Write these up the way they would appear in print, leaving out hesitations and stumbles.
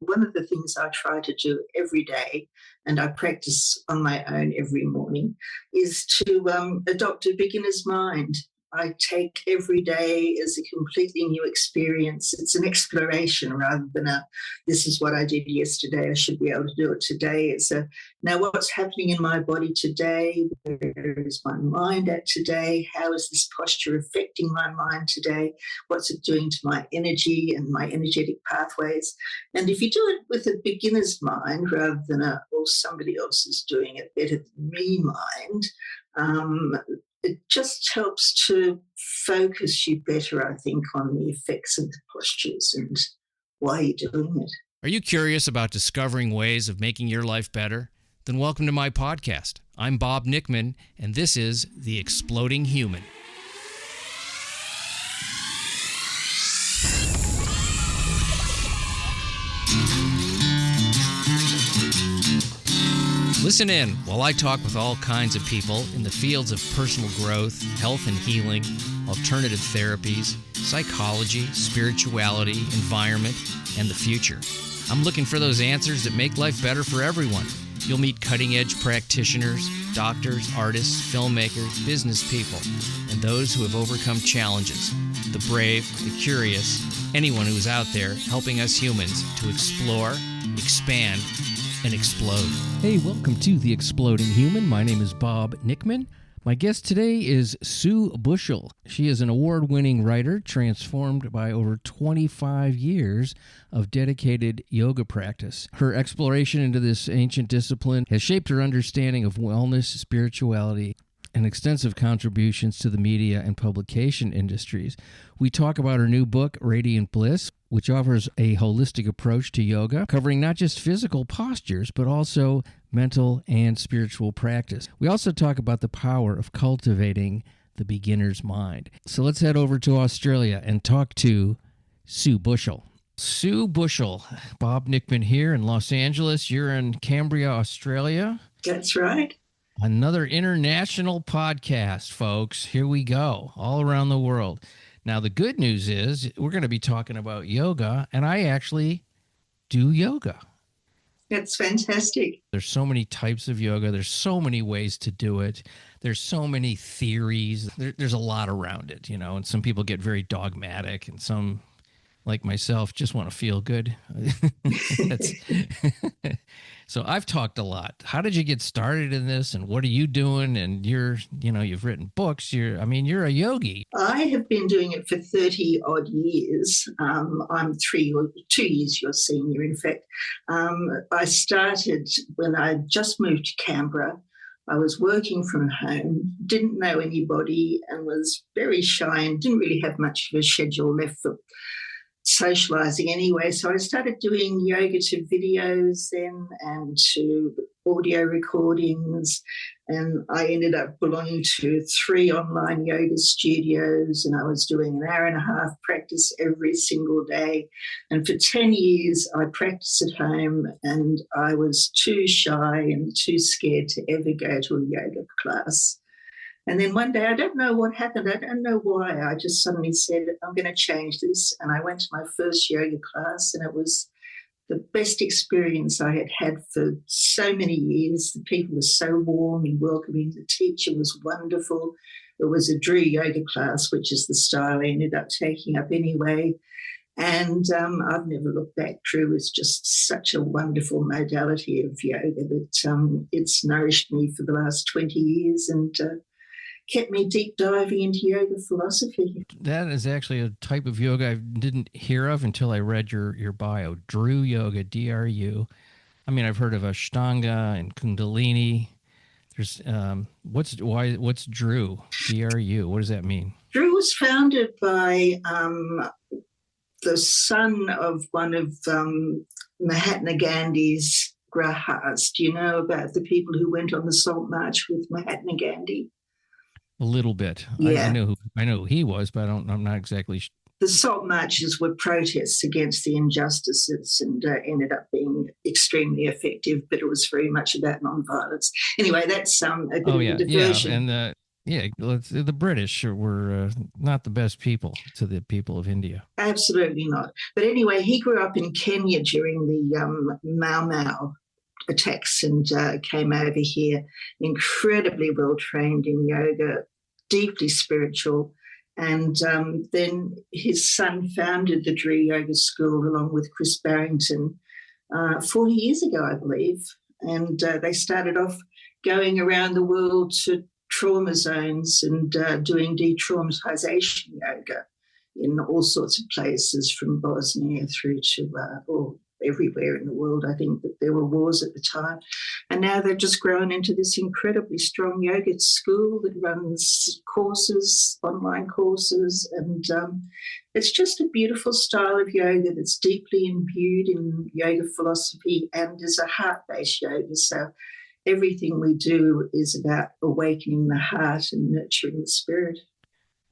One of the things I try to do every day, and I practice on my own every morning, is to adopt a beginner's mind. I take every day as a completely new experience. It's an exploration rather than this is what I did yesterday, I should be able to do it today. It's now what's happening in my body today? Where is my mind at today? How is this posture affecting my mind today? What's it doing to my energy and my energetic pathways? And if you do it with a beginner's mind rather than somebody else is doing it better than me mind, it just helps to focus you better, I think, on the effects of the postures and why you're doing it. Are you curious about discovering ways of making your life better? Then welcome to my podcast. I'm Bob Nickman, and this is The Exploding Human. Listen in while I talk with all kinds of people in the fields of personal growth, health and healing, alternative therapies, psychology, spirituality, environment, and the future. I'm looking for those answers that make life better for everyone. You'll meet cutting-edge practitioners, doctors, artists, filmmakers, business people, and those who have overcome challenges. The brave, the curious, anyone who is out there helping us humans to explore, expand, and explode. Hey, welcome to The Exploding Human. My name is Bob Nickman. My guest today is Sue Bushell. She is an award-winning writer transformed by over 25 years of dedicated yoga practice. Her exploration into this ancient discipline has shaped her understanding of wellness, spirituality, and extensive contributions to the media and publication industries. We talk about her new book, Radiant Bliss, which offers a holistic approach to yoga, covering not just physical postures, but also mental and spiritual practice. We also talk about the power of cultivating the beginner's mind. So let's head over to Australia and talk to Sue Bushell. Sue Bushell, Bob Nickman here in Los Angeles. You're in Cambria, Australia. That's right. Another international podcast, folks. Here we go, all around the world. Now, the good news is we're going to be talking about yoga, and I actually do yoga. That's fantastic. There's so many types of yoga. There's so many ways to do it. There's so many theories. There's a lot around it, and some people get very dogmatic, and some, like myself, just want to feel good. So I've talked a lot. How did you get started in this, and what are you doing? And you've written books. You're a yogi. I have been doing it for 30 odd years. I'm 2 years your senior, in fact. I started when I just moved to Canberra. I was working from home, didn't know anybody, and was very shy and didn't really have much of a schedule left for socializing anyway. So I started doing yoga to videos then and to audio recordings, and I ended up belonging to 3 online yoga studios, and I was doing an hour and a half practice every single day. And for 10 years I practiced at home, and I was too shy and too scared to ever go to a yoga class. And then one day, I don't know what happened. I don't know why. I just suddenly said, I'm going to change this. And I went to my first yoga class, and it was the best experience I had had for so many years. The people were so warm and welcoming. The teacher was wonderful. It was a Dru Yoga class, which is the style I ended up taking up anyway. And I've never looked back. Dru is just such a wonderful modality of yoga that it's nourished me for the last 20 years and kept me deep diving into yoga philosophy. That is actually a type of yoga I didn't hear of until I read your bio. Dru Yoga, D-R-U. I mean, I've heard of Ashtanga and Kundalini. There's what's Dru, D-R-U? What does that mean? Dru was founded by the son of one of Mahatma Gandhi's grahas. Do you know about the people who went on the Salt March with Mahatma Gandhi? A little bit. Yeah. I know who he was, but I'm not exactly. The Salt Marches were protests against the injustices and ended up being extremely effective, but it was very much about nonviolence. Anyway, that's a bit of a diversion. Yeah, the British were not the best people to the people of India. Absolutely not. But anyway, he grew up in Kenya during the Mau Mau attacks and came over here, incredibly well trained in yoga, deeply spiritual. And then his son founded the Dru Yoga School along with Chris Barrington 40 years ago, I believe. And they started off going around the world to trauma zones and doing de-traumatization yoga in all sorts of places, from Bosnia through to everywhere in the world. I think that there were wars at the time. And now they've just grown into this incredibly strong yoga school that runs courses, online courses. And it's just a beautiful style of yoga that's deeply imbued in yoga philosophy and is a heart-based yoga. So everything we do is about awakening the heart and nurturing the spirit.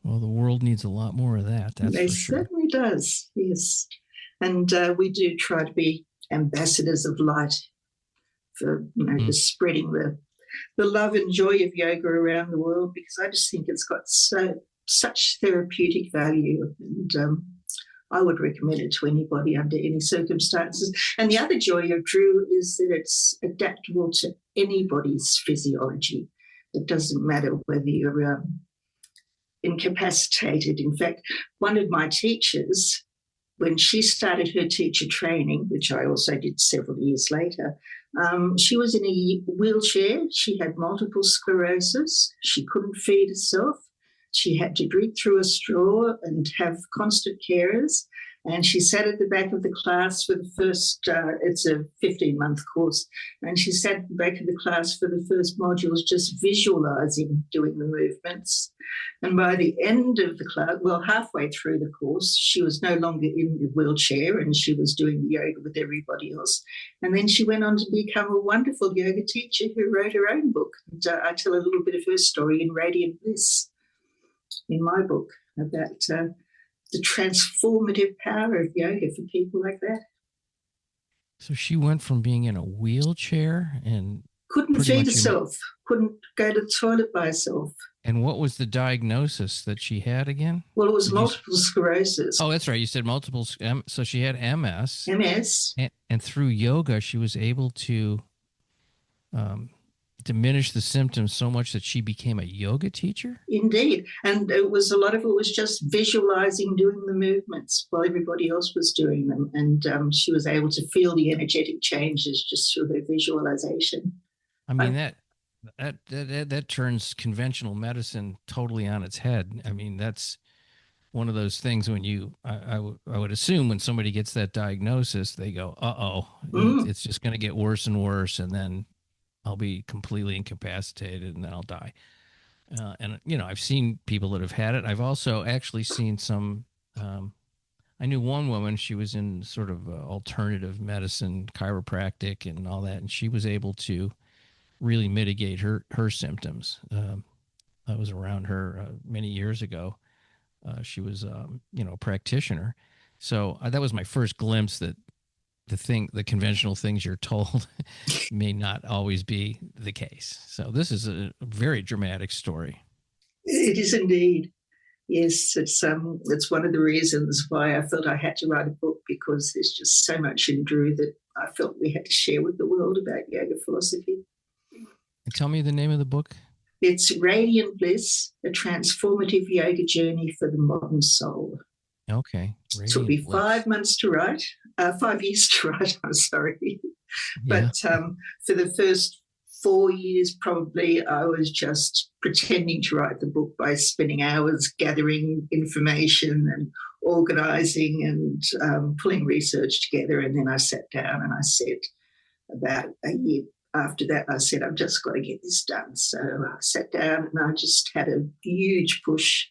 Well, the world needs a lot more of that, that's for sure. It certainly does, yes. And we do try to be ambassadors of light for, just spreading the love and joy of yoga around the world, because I just think it's got such therapeutic value. And I would recommend it to anybody under any circumstances. And the other joy of Dru is that it's adaptable to anybody's physiology. It doesn't matter whether you're incapacitated. In fact, one of my teachers, when she started her teacher training, which I also did several years later, she was in a wheelchair. She had multiple sclerosis. She couldn't feed herself. She had to drink through a straw and have constant carers. And she sat at the back of the class for the first, it's a 15-month course, and she sat at the back of the class for the first modules just visualizing doing the movements. And by the end of the class, halfway through the course, she was no longer in the wheelchair and she was doing the yoga with everybody else. And then she went on to become a wonderful yoga teacher who wrote her own book. And I tell a little bit of her story in Radiant Bliss, in my book, about the transformative power of yoga for people like that. So she went from being in a wheelchair and couldn't feed herself, couldn't go to the toilet by herself. And what was the diagnosis that she had again? Well, it was multiple sclerosis. Oh, that's right. You said multiple. So she had MS. MS. And through yoga, she was able to diminish the symptoms so much that she became a yoga teacher? Indeed. And a lot of it was just visualizing doing the movements while everybody else was doing them. And she was able to feel the energetic changes just through her visualization. I mean, that turns conventional medicine totally on its head. I mean, that's one of those things when I would assume when somebody gets that diagnosis, they go, it's just going to get worse and worse. And then I'll be completely incapacitated and then I'll die. And, I've seen people that have had it. I've also actually seen some, I knew one woman, she was in sort of alternative medicine, chiropractic and all that. And she was able to really mitigate her symptoms. I was around her many years ago. She was, a practitioner. So that was my first glimpse that the conventional things you're told may not always be the case. So this is a very dramatic story. It is indeed. Yes, it's one of the reasons why I felt I had to write a book, because there's just so much in Dru that I felt we had to share with the world about yoga philosophy. And tell me the name of the book. It's Radiant Bliss, a transformative yoga journey for the modern soul. Okay. It took me 5 months to write, 5 years to write, I'm sorry. Yeah. But for the first 4 years, probably, I was just pretending to write the book by spending hours gathering information and organizing and pulling research together. And then I sat down and I said, about a year after that, I said, I've just got to get this done. So I sat down and I just had a huge push,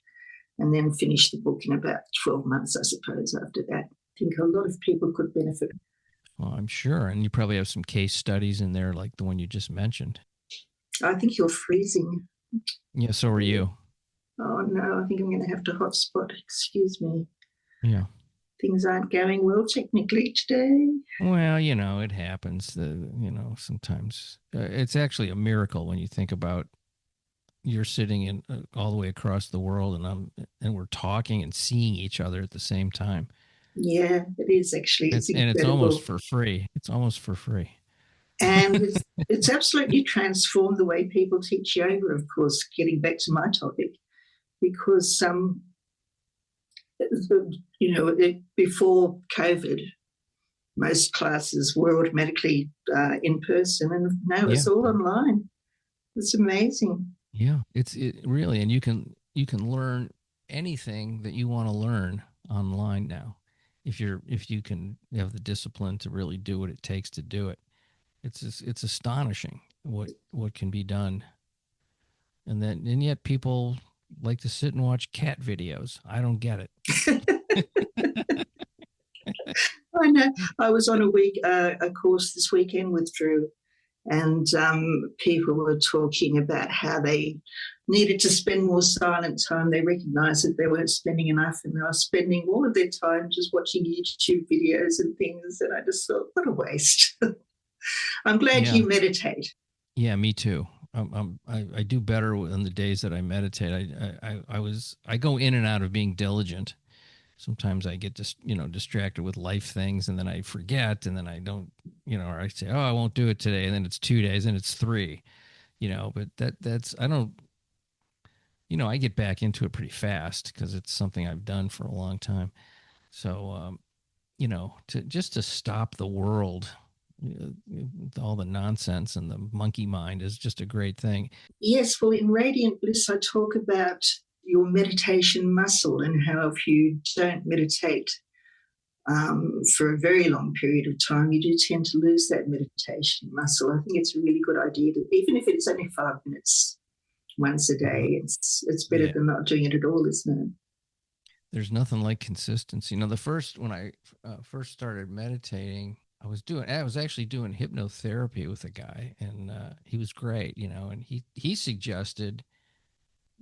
and then finished the book in about 12 months, I suppose, after that. I think a lot of people could benefit. Well, I'm sure. And you probably have some case studies in there like the one you just mentioned. I think you're freezing. Yeah, so are you. Oh, no, I think I'm going to have to hotspot. Excuse me. Yeah. Things aren't going well technically today. Well, it happens. Sometimes it's actually a miracle when you think about you're sitting in all the way across the world, and we're talking and seeing each other at the same time. Yeah, it is actually. It's And it's almost incredible. for free. It's almost for free. And it's absolutely transformed the way people teach yoga, of course, getting back to my topic, because, before COVID, most classes were automatically in person, and now Yeah. it's all online. It's amazing. Yeah. It really, and you can learn anything that you want to learn online now. If you can have the discipline to really do what it takes to do it. It's astonishing what can be done. And yet people like to sit and watch cat videos. I don't get it. I know. I was on a course this weekend with Dru, and people were talking about how they needed to spend more silent time. They recognised that they weren't spending enough, and they were spending all of their time just watching YouTube videos and things. And I just thought, what a waste. I'm glad Yeah. you meditate. Yeah, me too. I do better on the days that I meditate. I go in and out of being diligent. Sometimes I get distracted with life things, and then I forget, and then I don't, or I say, oh, I won't do it today, and then it's 2 days, and it's three, But that's I don't, I get back into it pretty fast because it's something I've done for a long time. So, to stop the world, with all the nonsense and the monkey mind is just a great thing. Yes, well, in Radiant Bliss, I talk about your meditation muscle and how if you don't meditate for a very long period of time, you do tend to lose that meditation muscle. I think it's a really good idea to, even if it's only 5 minutes once a day, it's better than not doing it at all, isn't it? There's nothing like consistency. When I first started meditating, I was actually doing hypnotherapy with a guy, and he was great, and he suggested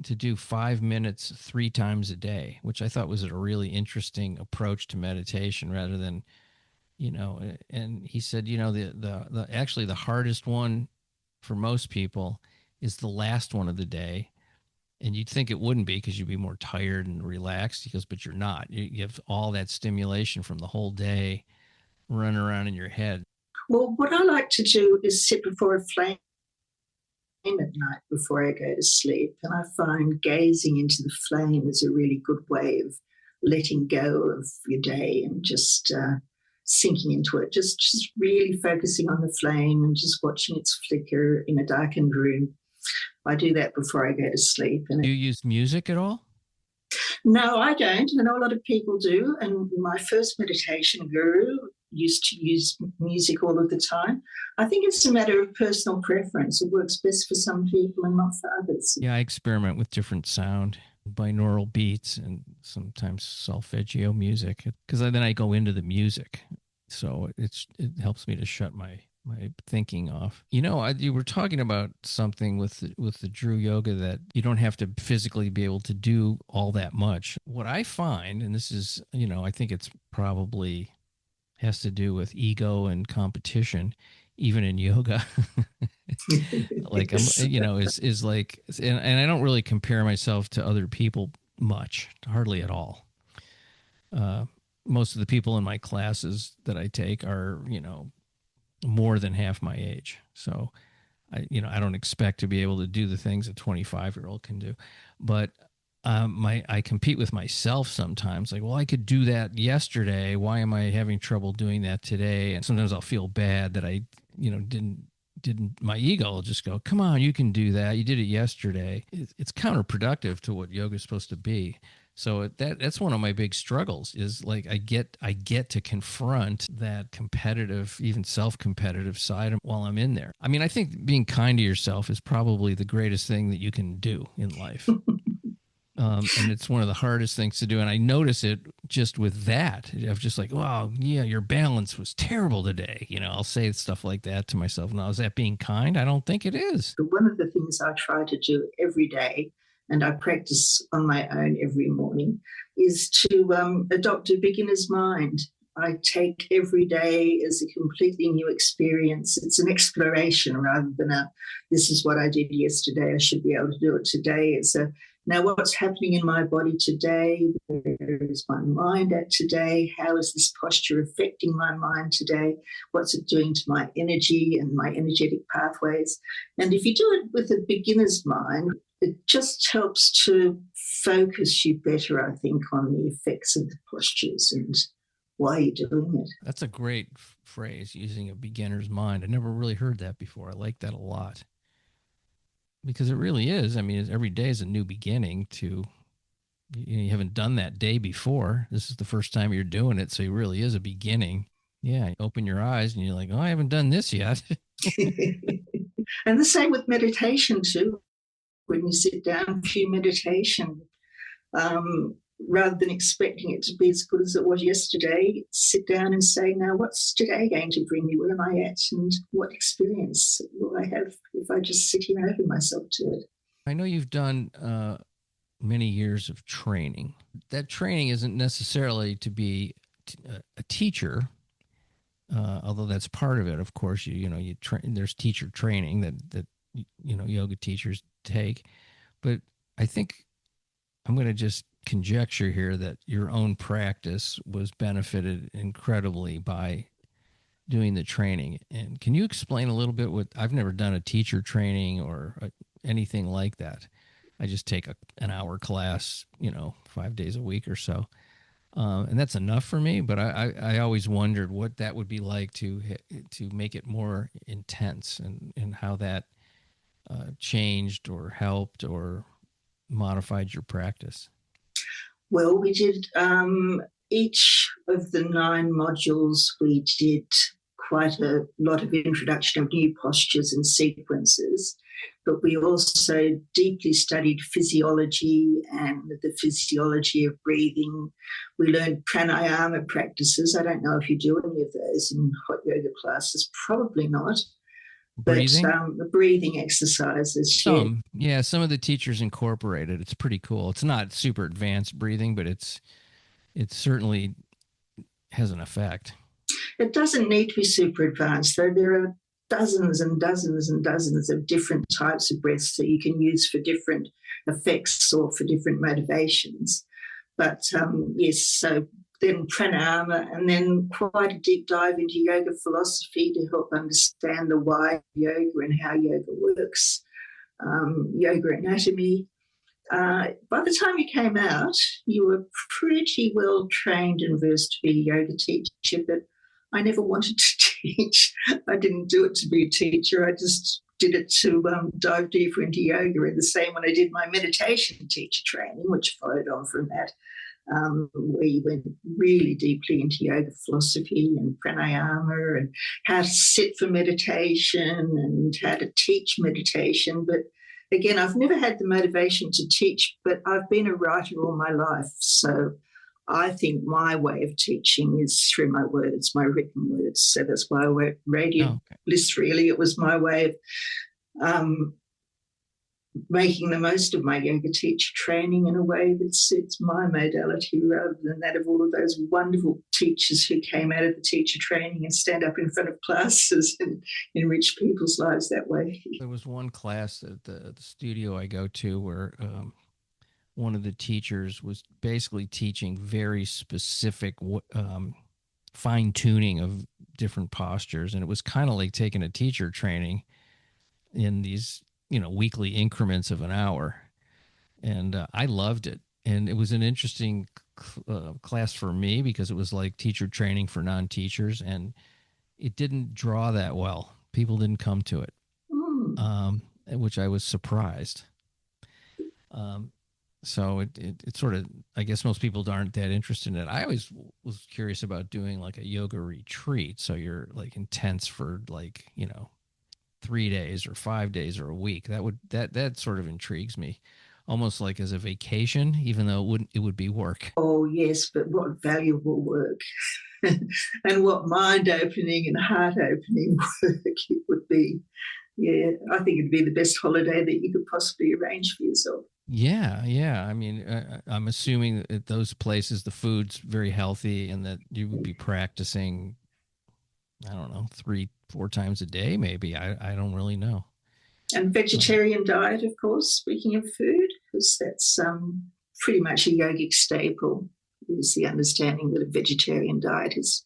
to do 5 minutes 3 times a day, which I thought was a really interesting approach to meditation rather than, and he said, the actually the hardest one for most people is the last one of the day. And you'd think it wouldn't be because you'd be more tired and relaxed. He goes, but you're not. You have all that stimulation from the whole day running around in your head. Well, what I like to do is sit before a flame at night before I go to sleep. And I find gazing into the flame is a really good way of letting go of your day and just sinking into it, just really focusing on the flame and just watching its flicker in a darkened room. I do that before I go to sleep. And do you use music at all? No, I don't. I know a lot of people do. And my first meditation guru used to use music all of the time. I think it's a matter of personal preference. It works best for some people and not for others. Yeah, I experiment with different sound, binaural beats, and sometimes solfeggio music because then I go into the music. So it helps me to shut my thinking off. You were talking about something with the Dru Yoga that you don't have to physically be able to do all that much. What I find, and this is, I think it's probably has to do with ego and competition, even in yoga. Like is like, and I don't really compare myself to other people much, hardly at all. Most of the people in my classes that I take are, more than half my age. So I don't expect to be able to do the things a 25-year-old can do, but I compete with myself sometimes. Like, well, I could do that yesterday. Why am I having trouble doing that today? And sometimes I'll feel bad that I, didn't. My ego will just go, come on, you can do that. You did it yesterday. It's counterproductive to what yoga is supposed to be. So that's one of my big struggles is like I get to confront that competitive, even self-competitive side while I'm in there. I mean, I think being kind to yourself is probably the greatest thing that you can do in life. And it's one of the hardest things to do. And I notice it just with that. I'm just like, wow, yeah, your balance was terrible today. I'll say stuff like that to myself. Now, is that being kind? I don't think it is. One of the things I try to do every day, and I practice on my own every morning, is to adopt a beginner's mind. I take every day as a completely new experience. It's an exploration rather than this is what I did yesterday, I should be able to do it today. It's now what's happening in my body today? Where is my mind at today? How is this posture affecting my mind today? What's it doing to my energy and my energetic pathways? And if you do it with a beginner's mind, it just helps to focus you better, I think, on the effects of the postures and why you're doing it. That's a great phrase, using a beginner's mind. I never really heard that before. I like that a lot. Because it really is. I mean, every day is a new beginning to, you haven't done that day before. This is the first time you're doing it. So it really is a beginning. Yeah. You open your eyes and you're like, oh, I haven't done this yet. And the same with meditation too. When you sit down for your meditation, rather than expecting it to be as good as it was yesterday, sit down and say, now what's today going to bring me? Where am I at? And what experience will I have if I just sit here and open myself to it? I know you've done many years of training. That training isn't necessarily to be a teacher, although that's part of it. Of course, there's teacher training that yoga teachers take. But I think I'm going to just conjecture here that your own practice was benefited incredibly by doing the training. And can you explain a little bit I've never done a teacher training or anything like that. I just take an hour class, 5 days a week or so. And that's enough for me. But I always wondered what that would be like to make it more intense and how that changed or helped or modified your practice. Well, we did each of the 9 modules, we did quite a lot of introduction of new postures and sequences, but we also deeply studied physiology and the physiology of breathing. We learned pranayama practices. I don't know if you do any of those in hot yoga classes, probably not. Breathing? But the breathing exercises. Some of the teachers incorporate it. It's pretty cool. It's not super advanced breathing, but it certainly has an effect. It doesn't need to be super advanced, though. There are dozens and dozens and dozens of different types of breaths that you can use for different effects or for different motivations. But yes, so then pranayama, and then quite a deep dive into yoga philosophy to help understand the why of yoga and how yoga works, yoga anatomy. By the time you came out, you were pretty well trained and versed to be a yoga teacher, but I never wanted to teach. I didn't do it to be a teacher. I just did it to dive deeper into yoga, in the same when I did my meditation teacher training, which followed on from that. We went really deeply into yoga philosophy and pranayama and how to sit for meditation and how to teach meditation. But again, I've never had the motivation to teach, but I've been a writer all my life. So I think my way of teaching is through my words, my written words. So that's why I wrote Radio Bliss, really. It was my way of making the most of my yoga teacher training in a way that suits my modality rather than that of all of those wonderful teachers who came out of the teacher training and stand up in front of classes and enrich people's lives that way. There was one class at the studio I go to where one of the teachers was basically teaching very specific fine-tuning of different postures, and it was kind of like taking a teacher training in these weekly increments of an hour. And I loved it. And it was an interesting class for me because it was like teacher training for non-teachers, and it didn't draw that well. People didn't come to it, which I was surprised. So it sort of, I guess most people aren't that interested in it. I always was curious about doing like a yoga retreat. So you're like intense for 3 days or 5 days or a week. That sort of intrigues me, almost like as a vacation, even though it would be work. Oh yes, but what valuable work and what mind-opening and heart-opening work it would be. Yeah, I think it'd be the best holiday that you could possibly arrange for yourself. Yeah. I mean, I'm assuming that at those places the food's very healthy, and that you would be practicing, I don't know, 3, 4 times a day, maybe. I don't really know. And vegetarian diet, of course, speaking of food, because that's pretty much a yogic staple, is the understanding that a vegetarian diet is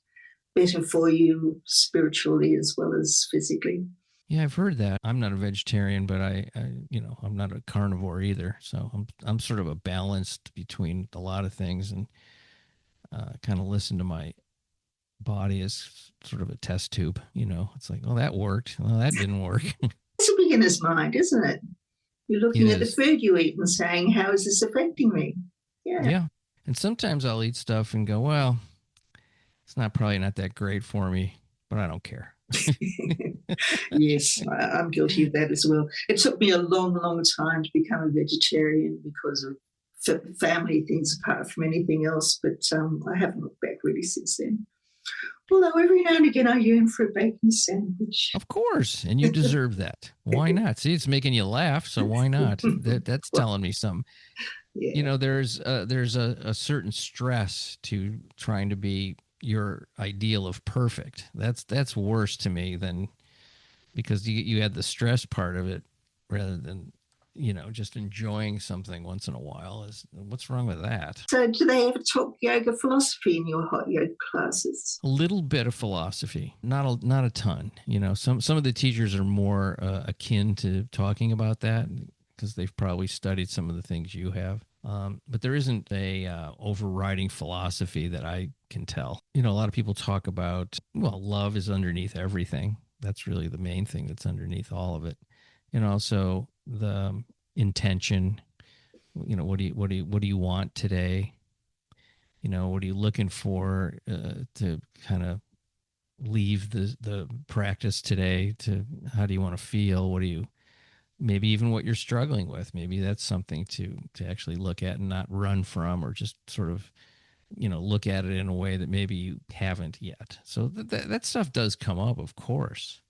better for you spiritually as well as physically. Yeah, I've heard that. I'm not a vegetarian, but I'm not a carnivore either. So I'm sort of a balanced between a lot of things, and kind of listen to my body as sort of a test tube. It's like, oh, that worked. Well, that didn't work. It's a beginner's mind, isn't it? You're It looking at the is. food you eat and saying, how is this affecting me? Yeah. Yeah. And sometimes I'll eat stuff and go, well, it's probably not that great for me, but I don't care. Yes, I'm guilty of that as well. It took me a long, long time to become a vegetarian because of family things apart from anything else, but I haven't looked back really since then. Although every now and again I yearn for a bacon sandwich. Of course, and you deserve that. Why not? See, it's making you laugh, so why not? That's Well, telling me something. yeah. There's a certain stress to trying to be your ideal of perfect. That's worse to me than, because you had the stress part of it rather than just enjoying something once in a while. Is what's wrong with that? So, do they ever talk yoga philosophy in your hot yoga classes? A little bit of philosophy, not a ton. Some of the teachers are more akin to talking about that because they've probably studied some of the things you have. But there isn't a overriding philosophy that I can tell. A lot of people talk about, well, love is underneath everything. That's really the main thing that's underneath all of it. And also the intention. What do you want today? What are you looking for to kind of leave the practice today? To how do you want to feel? What do you, maybe even what you're struggling with? Maybe that's something to actually look at and not run from, or just sort of look at it in a way that maybe you haven't yet. So that stuff does come up, of course.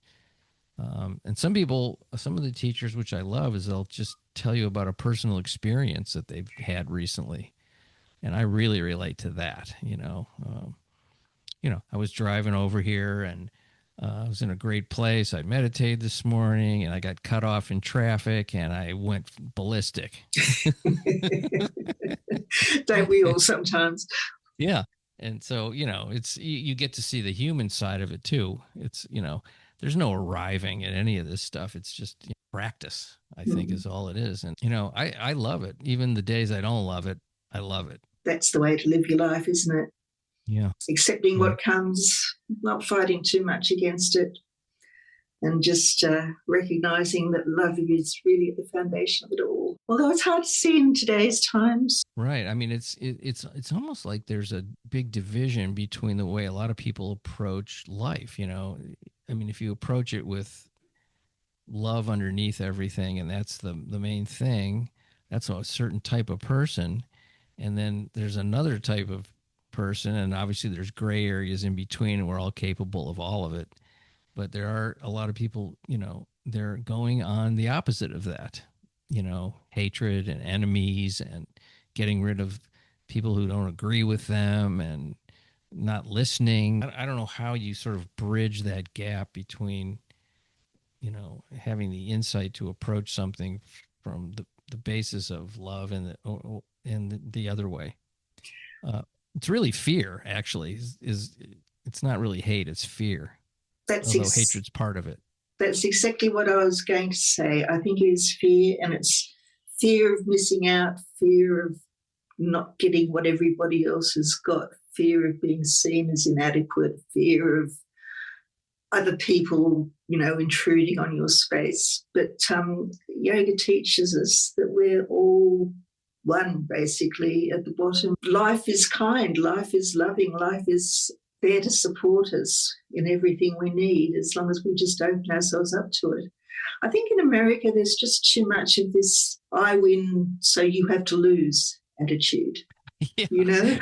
And some of the teachers, which I love, is they'll just tell you about a personal experience that they've had recently, and I really relate to that. I was driving over here, and I was in a great place. I meditated this morning, and I got cut off in traffic, and I went ballistic. Don't we all sometimes? Yeah. And so, it's, you get to see the human side of it too. It's, there's no arriving at any of this stuff. It's just practice, I think, is all it is. And, I love it. Even the days I don't love it, I love it. That's the way to live your life, isn't it? Yeah. Accepting Yeah. what comes, not fighting too much against it, and just recognizing that love is really at the foundation of it all. Although it's hard to see in today's times. Right. I mean, it's almost like there's a big division between the way a lot of people approach life. I mean, if you approach it with love underneath everything, and that's the main thing, that's a certain type of person. And then there's another type of person, and obviously there's gray areas in between, and we're all capable of all of it. But there are a lot of people, they're going on the opposite of that, hatred and enemies, and getting rid of people who don't agree with them, and not listening. I don't know how you sort of bridge that gap between, having the insight to approach something from the basis of love, and the other way. It's really fear, actually. It's not really hate, it's fear. That's Although hatred's part of it. That's exactly what I was going to say. I think it is fear, and it's fear of missing out, fear of not getting what everybody else has got, fear of being seen as inadequate, fear of other people, intruding on your space. But yoga teaches us that we're all one, basically, at the bottom. Life is kind, life is loving, life is there to support us in everything we need, as long as we just open ourselves up to it. I think in America there's just too much of this I win, so you have to lose attitude. Yeah.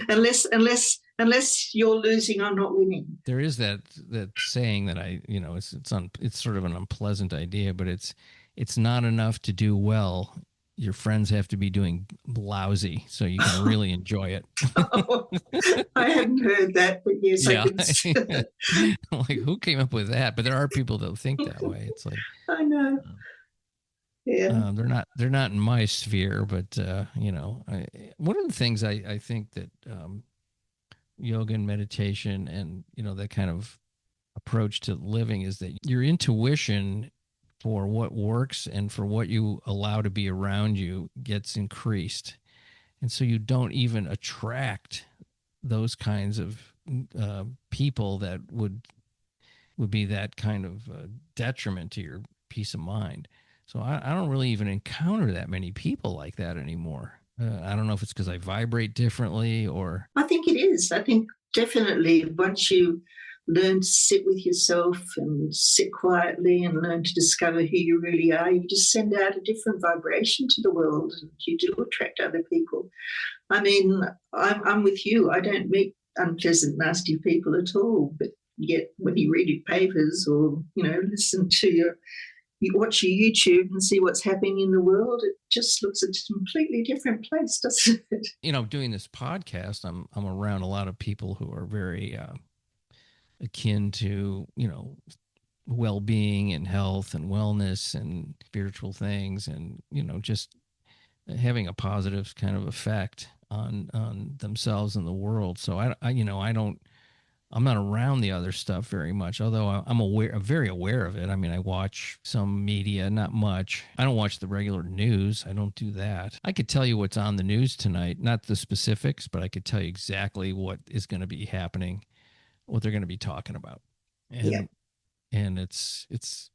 Unless you're losing, I'm not winning. There is that saying that it's sort of an unpleasant idea, but it's it's not enough to do well. Your friends have to be doing lousy so you can really enjoy it. Oh, I hadn't heard that, but yes, I Yeah. can. Like, who came up with that? But there are people that think that way. It's like, I know. Yeah. they're not in my sphere, but one of the things I think that yoga and meditation and that kind of approach to living is that your intuition for what works and for what you allow to be around you gets increased, and so you don't even attract those kinds of people that would be that kind of detriment to your peace of mind. So I don't really even encounter that many people like that anymore. I don't know if it's because I vibrate differently or. I think it is. I think definitely once you learn to sit with yourself and sit quietly and learn to discover who you really are, you just send out a different vibration to the world and you do attract other people. I mean, I'm with you. I don't meet unpleasant, nasty people at all, but yet when you read your papers or, listen to you watch your YouTube and see what's happening in the world, it just looks a completely different place, doesn't it? Doing this podcast, I'm around a lot of people who are very akin to, well-being and health and wellness and spiritual things, and just having a positive kind of effect on themselves and the world. So I'm not around the other stuff very much, although I'm very aware of it. I mean, I watch some media, not much. I don't watch the regular news. I don't do that. I could tell you what's on the news tonight, not the specifics, but I could tell you exactly what is going to be happening, what they're going to be talking about. And Yeah. and it's it's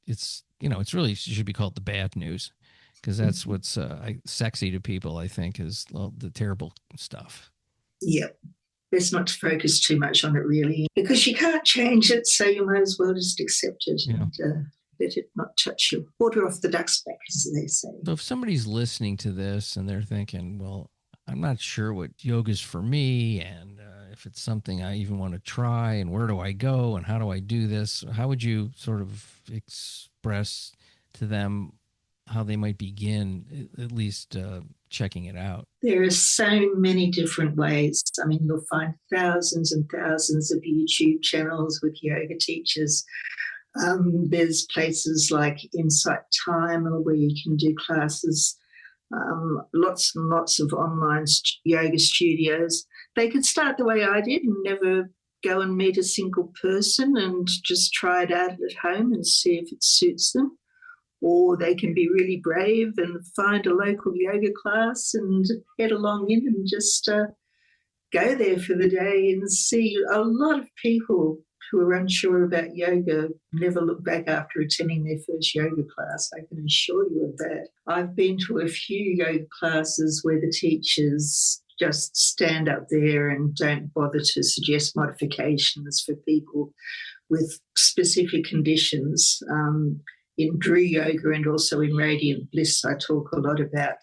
really, it should be called the bad news, because that's what's sexy to people, I think, is the terrible stuff. Yeah. Best not to focus too much on it, really, because you can't change it, so you might as well just accept it and let it not touch you. Water off the duck's back, as they say. So if somebody's listening to this and they're thinking, well, I'm not sure what yoga's for me, and if it's something I even want to try, and where do I go, and how do I do this, how would you sort of express to them how they might begin at least checking it out? There are so many different ways. I mean, you'll find thousands and thousands of YouTube channels with yoga teachers. There's places like Insight Timer where you can do classes, lots and lots of online yoga studios. They could start the way I did and never go and meet a single person and just try it out at home and see if it suits them. Or they can be really brave and find a local yoga class and head along in and just go there for the day and see. A lot of people who are unsure about yoga never look back after attending their first yoga class. I can assure you of that. I've been to a few yoga classes where the teachers just stand up there and don't bother to suggest modifications for people with specific conditions. In Dru Yoga and also in Radiant Bliss, I talk a lot about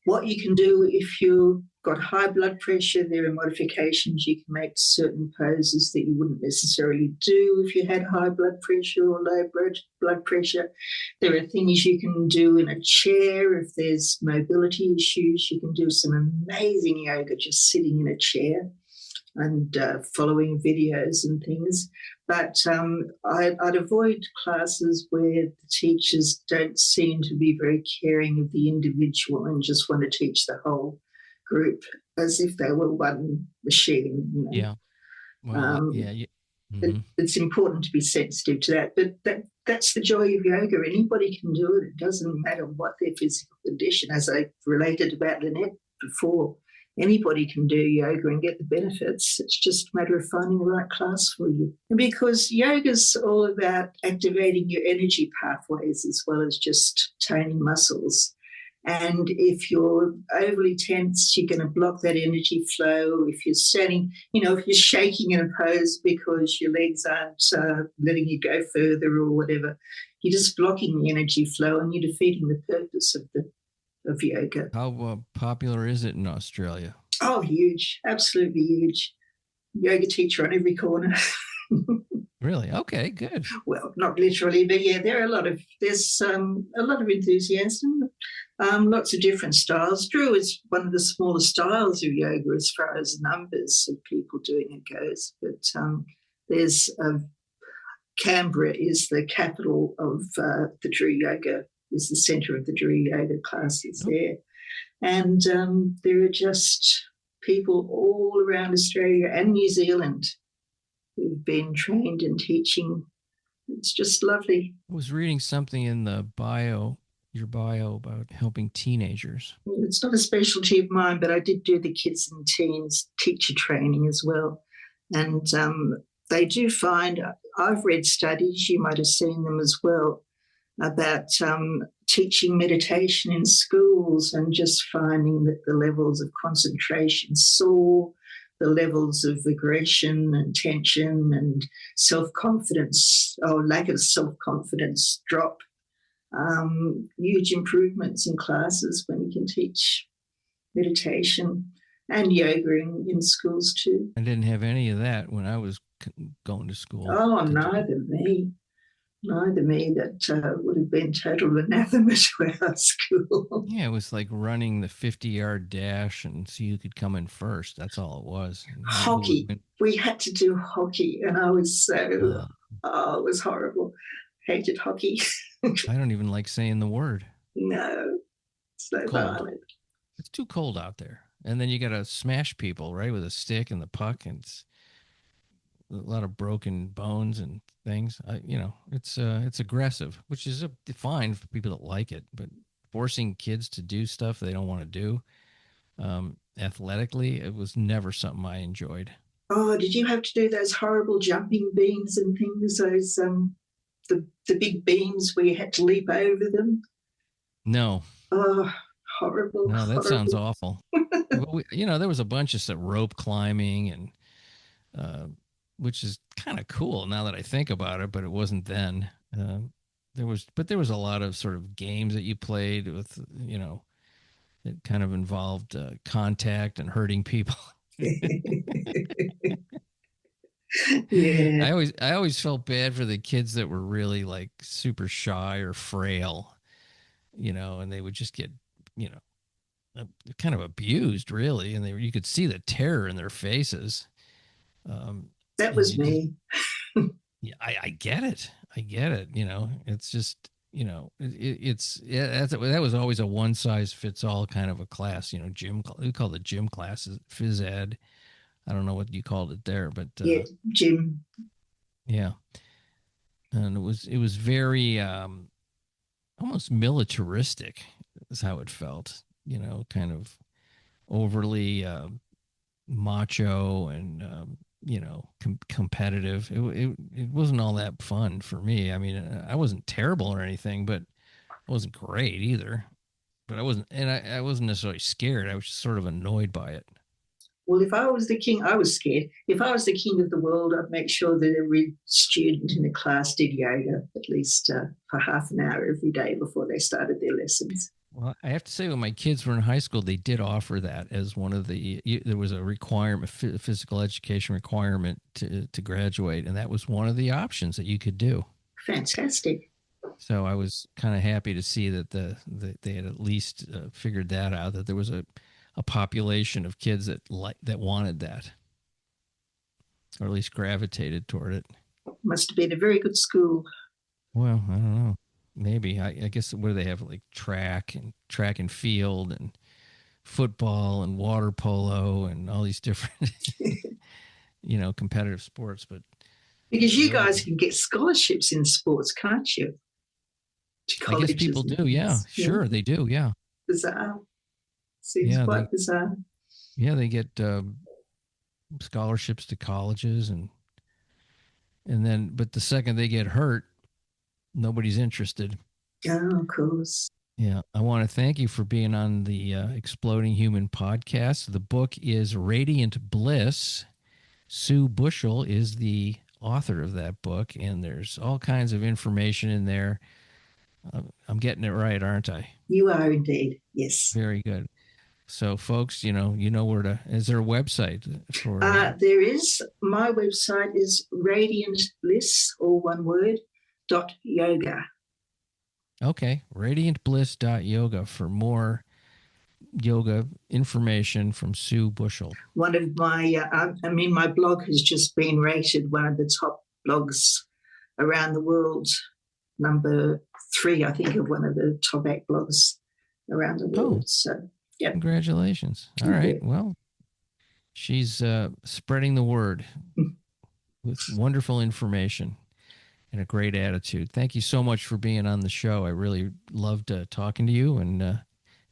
what you can do if you've got high blood pressure. There are modifications you can make to certain poses that you wouldn't necessarily do if you had high blood pressure or low blood pressure. There are things you can do in a chair. If there's mobility issues, you can do some amazing yoga just sitting in a chair and following videos and things. But I'd avoid classes where the teachers don't seem to be very caring of the individual and just want to teach the whole group as if they were one machine. Yeah. Well, Mm-hmm. It's important to be sensitive to that. But that's the joy of yoga. Anybody can do it. It doesn't matter what their physical condition. As I related about Lynette before, anybody can do yoga and get the benefits. It's just a matter of finding the right class for you. And because yoga's all about activating your energy pathways as well as just toning muscles. And if you're overly tense, you're going to block that energy flow. If you're standing, if you're shaking in a pose because your legs aren't letting you go further or whatever, you're just blocking the energy flow and you're defeating the purpose of yoga. How popular is it in Australia? Oh, huge. Absolutely huge. Yoga teacher on every corner. Really? Okay, good. Well, not literally, but yeah, there's a lot of enthusiasm, lots of different styles. Dru is one of the smaller styles of yoga as far as numbers of people doing it goes, but there's Canberra is the capital of the Dru Yoga, is the centre of the Dru Yoga classes there. And there are just people all around Australia and New Zealand who've been trained in teaching. It's just lovely. I was reading something in the your bio about helping teenagers. It's not a specialty of mine, but I did do the kids and teens teacher training as well. And they do find, I've read studies, you might have seen them as well, about teaching meditation in schools and just finding that the levels of concentration soar, the levels of aggression and tension and self-confidence or lack of self-confidence drop. Huge improvements in classes when you can teach meditation and yoga in schools too. I didn't have any of that when I was going to school. Oh, neither me. That would have been total anathema to our school. Yeah, it was like running the 50-yard dash and see who could come in first. That's all it was. Hockey. We had to do hockey, and I was so, it was horrible. Hated hockey. I don't even like saying the word. No, so violent. It's too cold out there. And then you got to smash people, right, with a stick and the puck, and it's a lot of broken bones and things. It's aggressive, which is fine for people that like it, but forcing kids to do stuff they don't want to do athletically, it was never something I enjoyed. Oh, did you have to do those horrible jumping beams and things, those the big beams where you had to leap over them? No. Oh, horrible. No, that horrible. Sounds awful. There was a bunch of rope climbing and which is kind of cool now that I think about it, but it wasn't then. There was a lot of sort of games that you played with, that kind of involved contact and hurting people. Yeah. I always felt bad for the kids that were really like super shy or frail, and they would just get, kind of abused really. And you could see the terror in their faces. That was me. Yeah, I get it. It's just, that was always a one size fits all kind of a class, gym. We call the gym classes phys ed. I don't know what you called it there, but yeah, gym. Yeah, and it was very almost militaristic, is how it felt. Kind of overly macho and competitive. It wasn't all that fun for me. I mean, I wasn't terrible or anything, but I wasn't great either. But I wasn't necessarily scared. I was just sort of annoyed by it. Well, if I was the king, I was scared. If I was the king of the world, I'd make sure that every student in the class did yoga at least for half an hour every day before they started their lessons. Well, I have to say, when my kids were in high school, they did offer that as one of there was a requirement, physical education requirement to graduate. And that was one of the options that you could do. Fantastic. So I was kind of happy to see that they had at least figured that out, that there was a population of kids that wanted that, or at least gravitated toward it. Must have been a very good school. Well, I don't know. Maybe. I guess, what do they have? Like track and field and football and water polo and all these different, competitive sports. But because you guys can get scholarships in sports, can't you? I guess people do. Yeah, sure, they do. Yeah. Bizarre. Seems quite bizarre. Yeah, they get scholarships to colleges and then, but the second they get hurt, nobody's interested. Oh, of course. Yeah. I want to thank you for being on the Exploding Human podcast. The book is Radiant Bliss. Sue Bushell is the author of that book, and there's all kinds of information in there. I'm getting it right, aren't I? You are indeed. Yes. Very good. So, folks, you know where to. Is there a website for? There is. My website is Radiant Bliss, all one word, .yoga. Okay, radiantbliss.yoga for more yoga information from Sue Bushell. One of my, my blog has just been rated one of the top blogs around the world, number 3, I think, of one of the top 8 blogs around the world. So, yeah. Congratulations. All right. Well, she's spreading the word with wonderful information and a great attitude. Thank you so much for being on the show. I really loved talking to you, and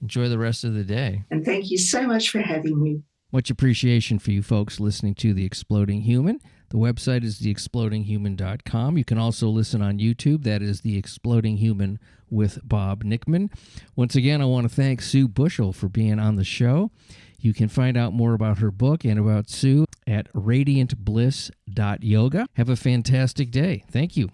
enjoy the rest of the day. And thank you so much for having me. Much appreciation for you folks listening to The Exploding Human. The website is theexplodinghuman.com. You can also listen on YouTube. That is The Exploding Human with Bob Nickman. Once again, I want to thank Sue Bushell for being on the show. You can find out more about her book and about Sue at radiantbliss.yoga. Have a fantastic day. Thank you.